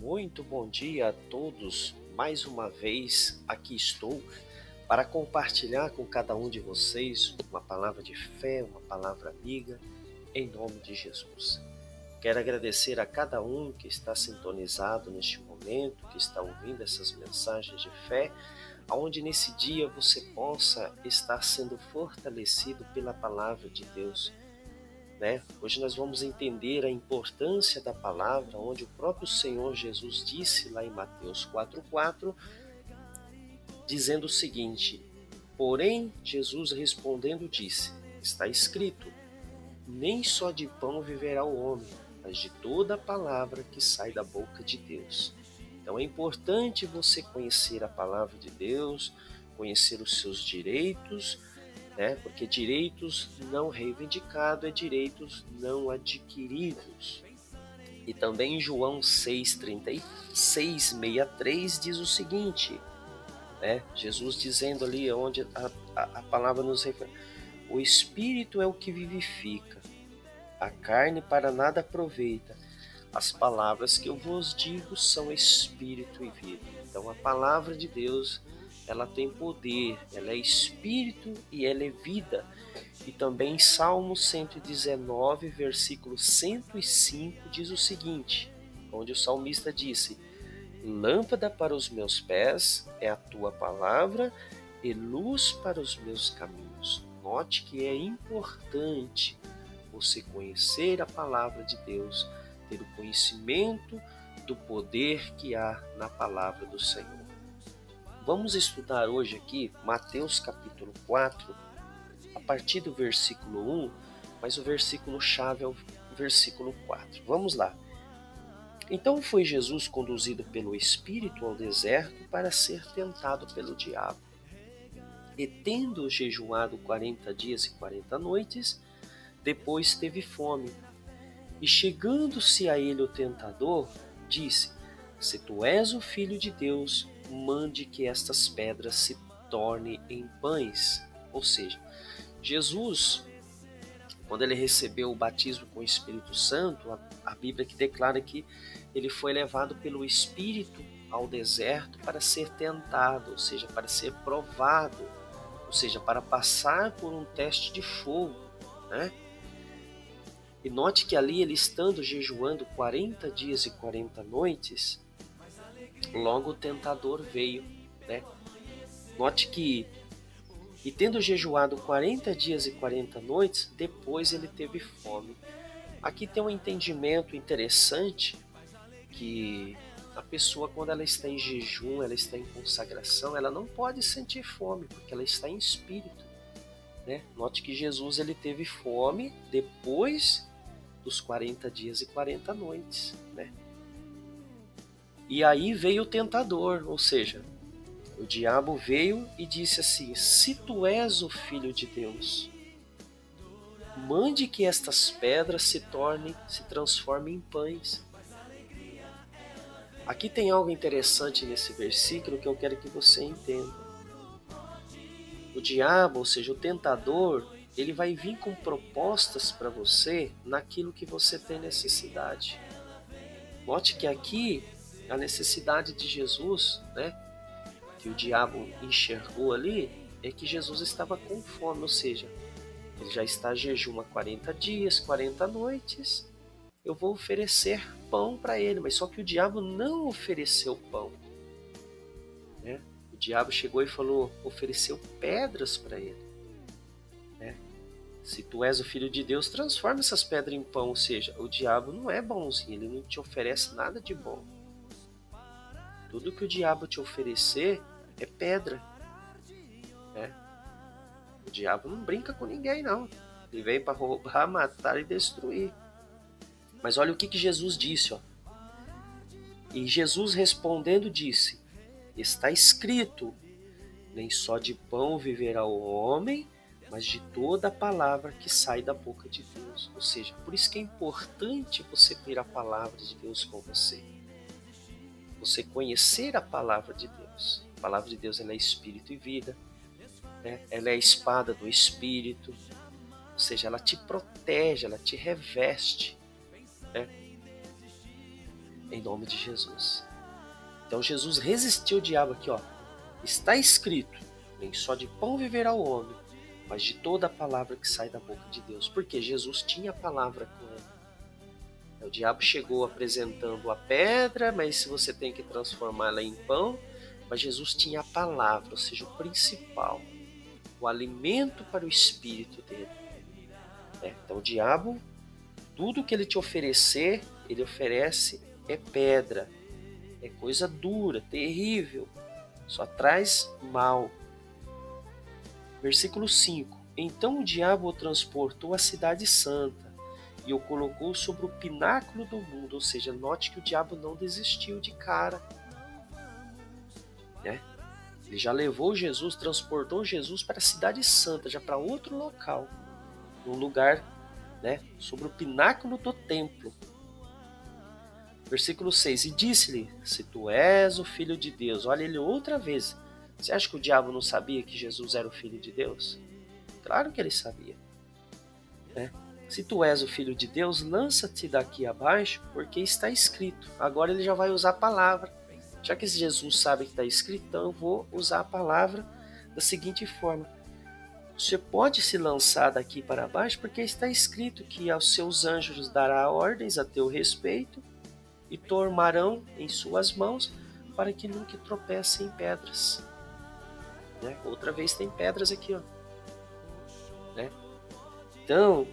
Muito bom dia a todos. Mais uma vez aqui estou para compartilhar com cada um de vocês uma palavra de fé, uma palavra amiga, em nome de Jesus. Quero agradecer a cada um que está sintonizado neste momento, que está ouvindo essas mensagens de fé, aonde nesse dia você possa estar sendo fortalecido pela palavra de Deus. Hoje nós vamos entender a importância da palavra, onde o próprio Senhor Jesus disse lá em Mateus 4,4, dizendo o seguinte: porém, Jesus respondendo disse, está escrito, nem só de pão viverá o homem, mas de toda a palavra que sai da boca de Deus. Então é importante você conhecer a palavra de Deus, conhecer os seus direitos, porque direitos não reivindicados é direitos não adquiridos. E também em João 6,63 diz o seguinte, Jesus dizendo ali onde a palavra nos refere, o Espírito é o que vivifica, a carne para nada aproveita. As palavras que eu vos digo são Espírito e vida. Então a palavra de Deus, ela tem poder, ela é Espírito e ela é vida. E também Salmo 119, versículo 105 diz o seguinte, onde o salmista disse, lâmpada para os meus pés é a tua palavra e luz para os meus caminhos. Note que é importante você conhecer a palavra de Deus, ter o conhecimento do poder que há na palavra do Senhor. Vamos estudar hoje aqui Mateus capítulo 4, a partir do versículo 1, mas o versículo chave é o versículo 4. Vamos lá. Então foi Jesus conduzido pelo Espírito ao deserto para ser tentado pelo diabo. E tendo jejuado 40 dias e 40 noites, depois teve fome. E chegando-se a ele o tentador, disse, se tu és o Filho de Deus, mande que estas pedras se tornem em pães. Ou seja, Jesus, quando ele recebeu o batismo com o Espírito Santo, a Bíblia que declara que ele foi levado pelo Espírito ao deserto para ser tentado, ou seja, para ser provado, ou seja, para passar por um teste de fogo, E note que ali ele estando jejuando 40 dias e 40 noites, logo o tentador veio, Note que, e tendo jejuado 40 dias e 40 noites, depois ele teve fome. Aqui tem um entendimento interessante, que a pessoa quando ela está em jejum, ela está em consagração, ela não pode sentir fome, porque ela está em espírito. Note que Jesus ele teve fome depois dos 40 dias e 40 noites. E aí veio o tentador, ou seja, o diabo veio e disse assim, se tu és o Filho de Deus, mande que estas pedras se transformem em pães. Aqui tem algo interessante nesse versículo que eu quero que você entenda. O diabo, ou seja, o tentador, ele vai vir com propostas para você naquilo que você tem necessidade. Note que aqui a necessidade de Jesus, que o diabo enxergou ali, é que Jesus estava com fome, ou seja, ele já está em jejum há 40 dias, 40 noites, eu vou oferecer pão para ele, mas só que o diabo não ofereceu pão. O diabo chegou e ofereceu pedras para ele. Se tu és o Filho de Deus, transforma essas pedras em pão, ou seja, o diabo não é bonzinho, ele não te oferece nada de bom. Tudo que o diabo te oferecer é pedra. O diabo não brinca com ninguém, não. Ele vem para roubar, matar e destruir. Mas olha o que Jesus disse. E Jesus respondendo disse, está escrito, nem só de pão viverá o homem, mas de toda a palavra que sai da boca de Deus. Ou seja, por isso que é importante você ter a palavra de Deus com você. Você conhecer a palavra de Deus. A palavra de Deus ela é espírito e vida. Ela é a espada do espírito. Ou seja, ela te protege, ela te reveste. É em nome de Jesus. Então Jesus resistiu o diabo aqui, ó. Está escrito, nem só de pão viverá o homem, mas de toda a palavra que sai da boca de Deus. Porque Jesus tinha a palavra com ele. O diabo chegou apresentando a pedra, mas se você tem que transformá-la em pão, mas Jesus tinha a palavra, ou seja, o principal, o alimento para o espírito dele. Então o diabo, tudo que ele te oferecer, ele oferece é pedra, é coisa dura, terrível, só traz mal. Versículo 5. Então o diabo o transportou à cidade santa e o colocou sobre o pináculo do mundo. Ou seja, note que o diabo não desistiu de cara. Ele já levou Jesus, transportou Jesus para a cidade santa, já para outro local. Num lugar, sobre o pináculo do templo. Versículo 6. E disse-lhe, se tu és o Filho de Deus. Olha ele outra vez. Você acha que o diabo não sabia que Jesus era o Filho de Deus? Claro que ele sabia. Se tu és o Filho de Deus, lança-te daqui abaixo, porque está escrito. Agora ele já vai usar a palavra. Já que Jesus sabe que está escrito, então eu vou usar a palavra da seguinte forma. Você pode se lançar daqui para baixo, porque está escrito que aos seus anjos dará ordens a teu respeito e tomarão em suas mãos para que nunca tropece em pedras. Outra vez tem pedras aqui, ó. Então,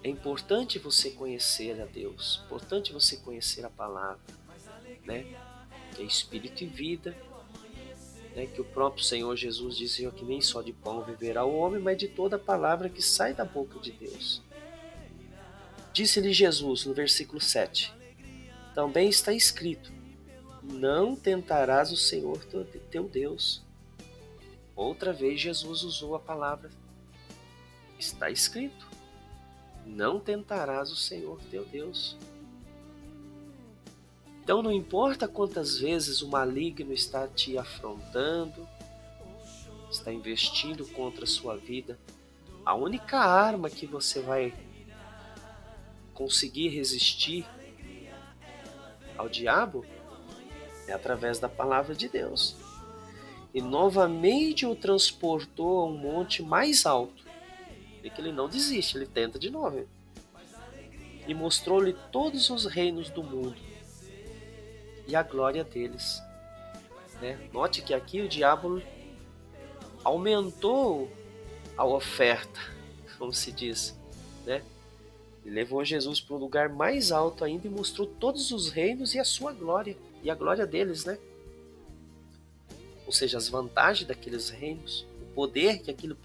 é importante você conhecer a Deus, é importante você conhecer a palavra, que é espírito e vida, que o próprio Senhor Jesus dizia que nem só de pão viverá o homem, mas de toda a palavra que sai da boca de Deus. Disse-lhe Jesus, no versículo 7, também está escrito, não tentarás o Senhor teu Deus. Outra vez Jesus usou a palavra, está escrito, não tentarás o Senhor teu Deus. Então não importa quantas vezes o maligno está te afrontando, está investindo contra a sua vida, a única arma que você vai conseguir resistir ao diabo é através da palavra de Deus. E novamente o transportou a um monte mais alto. E que ele não desiste, ele tenta de novo. E mostrou-lhe todos os reinos do mundo e a glória deles. Note que aqui o diabo aumentou a oferta, como se diz. Ele levou Jesus para um lugar mais alto ainda e mostrou todos os reinos e a sua glória, e a glória deles, Ou seja, as vantagens daqueles reinos, o poder que aquilo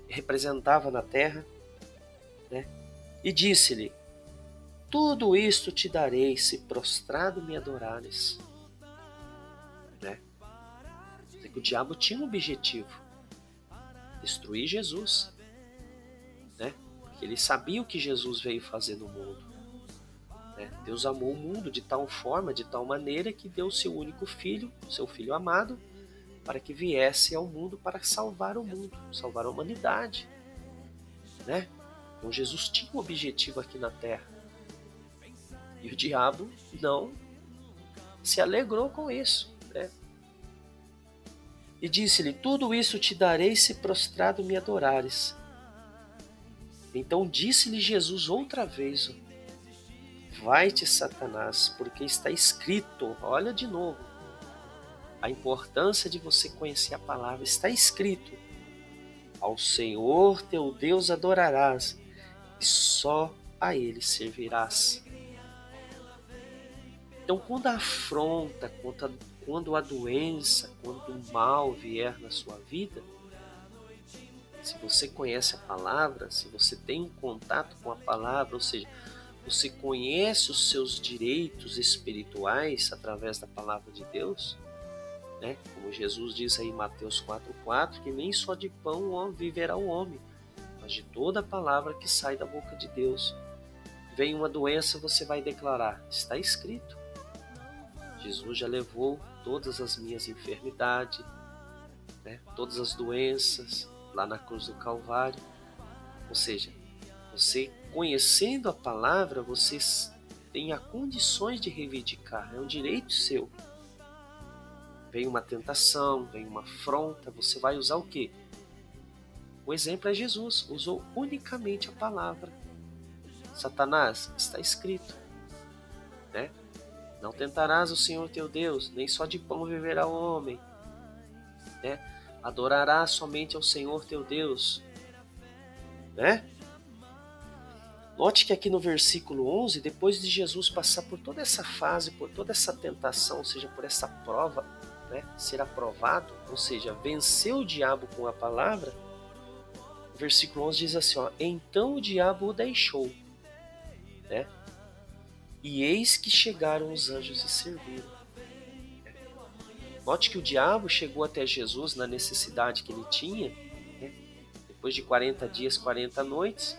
representava na terra, E disse-lhe, tudo isto te darei se prostrado me adorares. O diabo tinha um objetivo, destruir Jesus, porque ele sabia o que Jesus veio fazer no mundo. Deus amou o mundo de tal forma, de tal maneira que deu seu único filho, seu filho amado, para que viesse ao mundo para salvar o mundo, salvar a humanidade. Então Jesus tinha um objetivo aqui na terra. E o diabo não se alegrou com isso. E disse-lhe, tudo isso te darei se prostrado me adorares. Então disse-lhe Jesus outra vez, vai-te, Satanás, porque está escrito, olha de novo, a importância de você conhecer a palavra, está escrito, ao Senhor teu Deus adorarás, e só a Ele servirás. Então, quando a afronta, quando a doença, quando o mal vier na sua vida, se você conhece a palavra, se você tem um contato com a palavra, ou seja, você conhece os seus direitos espirituais através da palavra de Deus, como Jesus diz aí em Mateus 4,4, que nem só de pão viverá o homem, mas de toda a palavra que sai da boca de Deus. Vem uma doença, você vai declarar, está escrito. Jesus já levou todas as minhas enfermidades, todas as doenças lá na cruz do Calvário. Ou seja, você conhecendo a palavra, você tenha condições de reivindicar, é um direito seu. Vem uma tentação, vem uma afronta, você vai usar o quê? O exemplo é Jesus, usou unicamente a palavra. Satanás, está escrito, né? Não tentarás o Senhor teu Deus, nem só de pão viverá o homem, né? Adorarás somente ao Senhor teu Deus, né? Note que aqui no versículo 11, depois de Jesus passar por toda essa fase, por toda essa tentação, ou seja, por essa prova, né, ser aprovado, ou seja, venceu o diabo com a palavra, o versículo 11 diz assim, ó, então o diabo o deixou, né? E eis que chegaram os anjos e serviram. Note que o diabo chegou até Jesus na necessidade que ele tinha, né? Depois de 40 dias, 40 noites,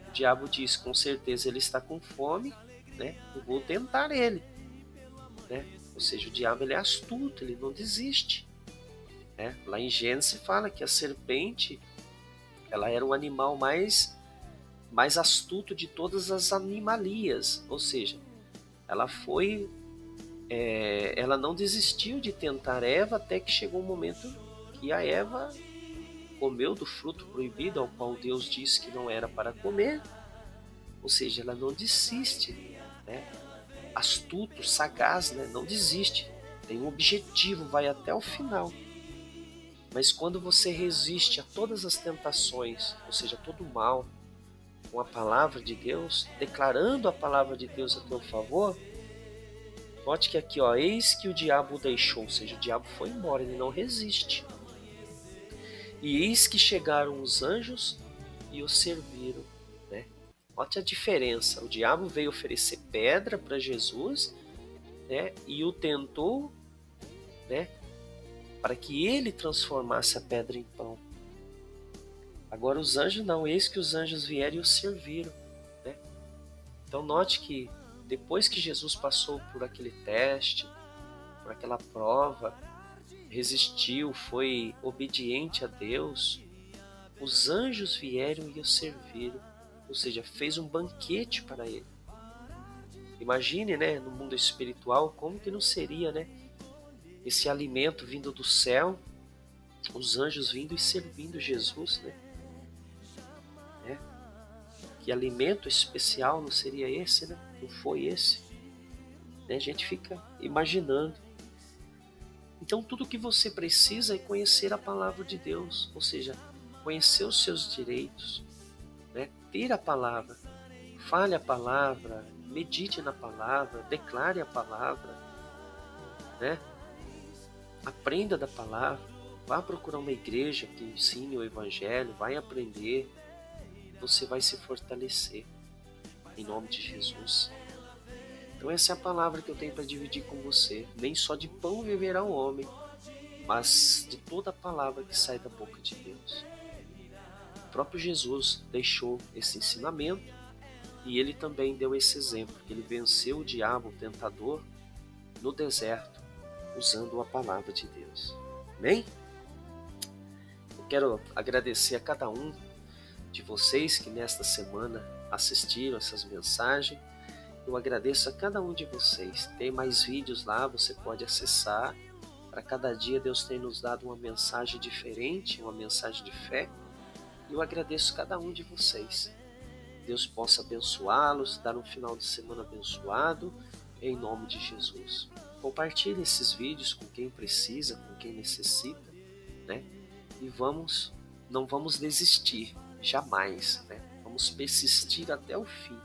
o diabo diz, com certeza ele está com fome, né? Eu vou tentar ele, né? Ou seja, o diabo ele é astuto, ele não desiste, né? Lá em Gênesis fala que a serpente, ela era o animal mais astuto de todas as animalias, ou seja, ela não desistiu de tentar Eva até que chegou um momento que a Eva comeu do fruto proibido, ao qual Deus disse que não era para comer, ou seja, ela não desiste, né? Astuto, sagaz, né? Não desiste, tem um objetivo, vai até o final. Mas quando você resiste a todas as tentações, ou seja, todo o mal, com a palavra de Deus, declarando a palavra de Deus a teu favor, note que aqui, ó, eis que o diabo o deixou, ou seja, o diabo foi embora, ele não resiste. E eis que chegaram os anjos e o serviram, né? Note a diferença, o diabo veio oferecer pedra para Jesus, né? E o tentou, né? Para que ele transformasse a pedra em pão. Agora os anjos não, eis que os anjos vieram e o serviram, né? Então note que depois que Jesus passou por aquele teste, por aquela prova, resistiu, foi obediente a Deus, os anjos vieram e o serviram, ou seja, fez um banquete para ele. Imagine, né, no mundo espiritual, como que não seria, né, esse alimento vindo do céu, os anjos vindo e servindo Jesus, né? Que alimento especial não seria esse, né? Não foi esse? Né? A gente fica imaginando. Então tudo que você precisa é conhecer a palavra de Deus, ou seja, conhecer os seus direitos, né? Ter a palavra, fale a palavra, medite na palavra, declare a palavra, né? Aprenda da palavra, vá procurar uma igreja que ensine o evangelho, vai aprender, você vai se fortalecer, em nome de Jesus. Então essa é a palavra que eu tenho para dividir com você. Nem só de pão viverá o homem, mas de toda a palavra que sai da boca de Deus. O próprio Jesus deixou esse ensinamento e ele também deu esse exemplo, que ele venceu o diabo, o tentador, no deserto, usando a palavra de Deus. Amém? Eu quero agradecer a cada um de vocês que nesta semana assistiram essas mensagens. Eu agradeço a cada um de vocês. Tem mais vídeos lá, você pode acessar. Para cada dia Deus tem nos dado uma mensagem diferente, uma mensagem de fé. E eu agradeço a cada um de vocês. Deus possa abençoá-los, dar um final de semana abençoado, em nome de Jesus. Compartilhe esses vídeos com quem precisa, com quem necessita, né? E não vamos desistir. Jamais, né? Vamos persistir até o fim.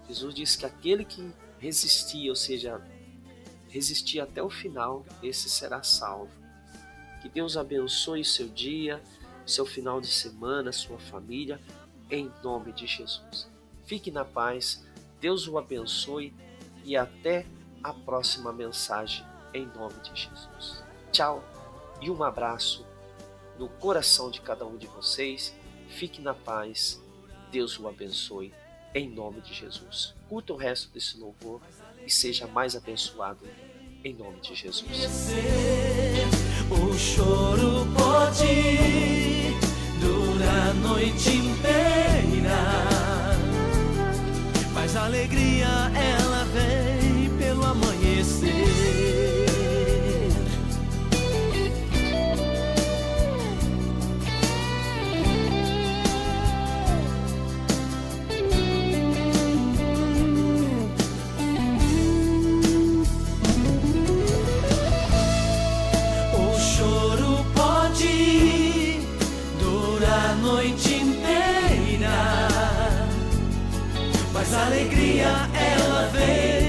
Jesus disse que aquele que resistir, ou seja, resistir até o final, esse será salvo. Que Deus abençoe seu dia, seu final de semana, sua família, em nome de Jesus. Fique na paz, Deus o abençoe e até a próxima mensagem, em nome de Jesus. Tchau e um abraço no coração de cada um de vocês. Fique na paz, Deus o abençoe, em nome de Jesus. Curta o resto desse louvor e seja mais abençoado, em nome de Jesus. O choro pode durar a noite inteira, mas a alegria ela vem pelo amanhecer. O choro pode durar a noite inteira, mas a alegria ela vem